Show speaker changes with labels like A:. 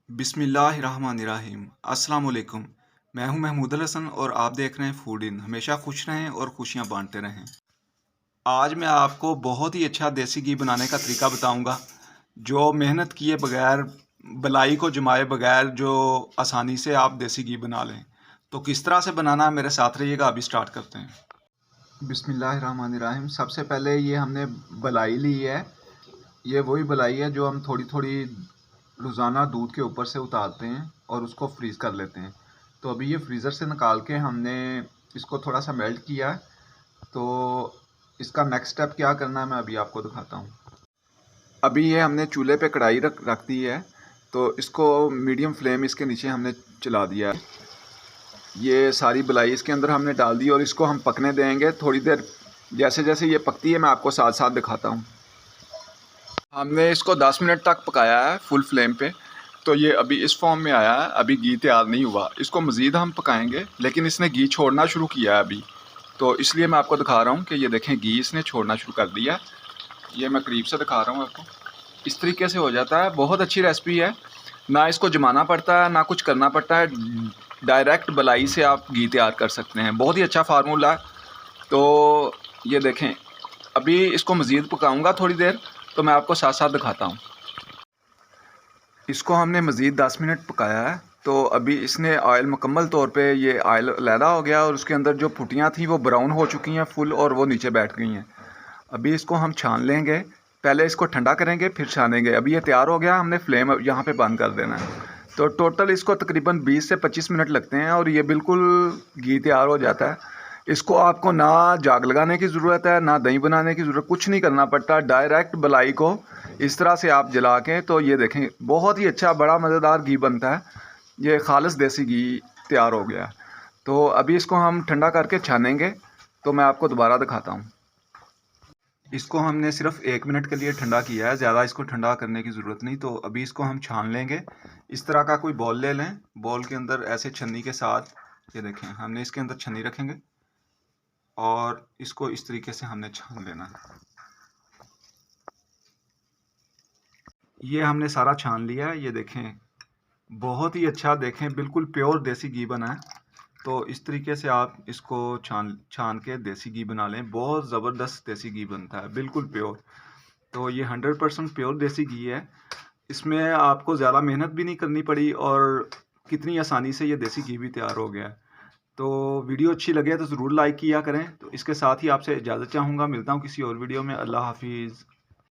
A: बिस्मिल्लाहिर्रहमानिर्रहीम। अस्सलाम वालेकुम। मैं हूं महमूद अल हसन और आप देख रहे हैं फूड इन। हमेशा खुश रहें और खुशियां बांटते रहें। आज मैं आपको बहुत ही अच्छा देसी घी बनाने का तरीका बताऊंगा, जो मेहनत किए बगैर, बलाई को जमाए बगैर, जो आसानी से आप देसी घी बना लें। तो किस तरह से बनाना है, मेरे साथ रहिएगा। अभी स्टार्ट करते हैं। बिस्मिल्लाहिर्रहमानिर्रहीम। सबसे पहले ये हमने बलाई ली है। ये वही बलाई है जो हम थोड़ी थोड़ी रोज़ाना दूध के ऊपर से उतारते हैं और उसको फ्रीज़ कर लेते हैं। तो अभी ये फ्रीज़र से निकाल के हमने इसको थोड़ा सा मेल्ट किया है। तो इसका नेक्स्ट स्टेप क्या करना है मैं अभी आपको दिखाता हूँ। अभी ये हमने चूल्हे पे कढ़ाई रख दी है। तो इसको मीडियम फ्लेम इसके नीचे हमने चला दिया है। ये सारी बलाई इसके अंदर हमने डाल दी और इसको हम पकने देंगे थोड़ी देर। जैसे जैसे ये पकती है मैं आपको साथ साथ दिखाता हूँ। हमने इसको 10 मिनट तक पकाया है फुल फ्लेम पे। तो ये अभी इस फॉर्म में आया है, अभी घी तैयार नहीं हुआ। इसको मज़ीद हम पकाएंगे, लेकिन इसने घी छोड़ना शुरू किया है अभी। तो इसलिए मैं आपको दिखा रहा हूँ कि ये देखें, घी इसने छोड़ना शुरू कर दिया। ये मैं करीब से दिखा रहा हूँ आपको। इस तरीके से हो जाता है। बहुत अच्छी रेसिपी है, ना इसको जमाना पड़ता है ना कुछ करना पड़ता है। डायरेक्ट बलाई से आप घी तैयार कर सकते हैं। बहुत ही अच्छा फार्मूला है। तो ये देखें, अभी इसको मज़ीद पकाऊंगा थोड़ी देर, तो मैं आपको साथ साथ दिखाता हूँ। इसको हमने मज़ीद 10 मिनट पकाया है। तो अभी इसने ऑयल मुकम्मल तौर पे, ये ऑयल लैदा हो गया और उसके अंदर जो फुटियाँ थी वो ब्राउन हो चुकी हैं फुल, और वो नीचे बैठ गई हैं। अभी इसको हम छान लेंगे। पहले इसको ठंडा करेंगे फिर छानेंगे। अभी ये तैयार हो गया, हमने फ्लेम यहाँ पे बंद कर देना है। तो टोटल इसको तकरीबन 20 से 25 मिनट लगते हैं और ये बिल्कुल घी तैयार हो जाता है। इसको आपको ना जाग लगाने की ज़रूरत है, ना दही बनाने की ज़रूरत, कुछ नहीं करना पड़ता। डायरेक्ट बलाई को इस तरह से आप जला के, तो ये देखें, बहुत ही अच्छा बड़ा मज़ेदार घी बनता है। ये खालिस देसी घी तैयार हो गया। तो अभी इसको हम ठंडा करके छानेंगे, तो मैं आपको दोबारा दिखाता हूँ। इसको हमने सिर्फ 1 मिनट के लिए ठंडा किया है, ज़्यादा इसको ठंडा करने की ज़रूरत नहीं। तो अभी इसको हम छान लेंगे। इस तरह का कोई बॉल ले लें। बॉल के अंदर ऐसे छन्नी के साथ, ये देखें, हमने इसके अंदर छन्नी रखेंगे और इसको इस तरीके से हमने छान लेना है। ये हमने सारा छान लिया है। ये देखें, बहुत ही अच्छा, देखें, बिल्कुल प्योर देसी घी बना है। तो इस तरीके से आप इसको छान छान के देसी घी बना लें। बहुत ज़बरदस्त देसी घी बनता है, बिल्कुल प्योर। तो ये 100% प्योर देसी घी है। इसमें आपको ज़्यादा मेहनत भी नहीं करनी पड़ी और कितनी आसानी से ये देसी घी भी तैयार हो गया है। तो वीडियो अच्छी लगे तो ज़रूर लाइक किया करें। तो इसके साथ ही आपसे इजाज़त चाहूँगा। मिलता हूँ किसी और वीडियो में। अल्लाह हाफिज़।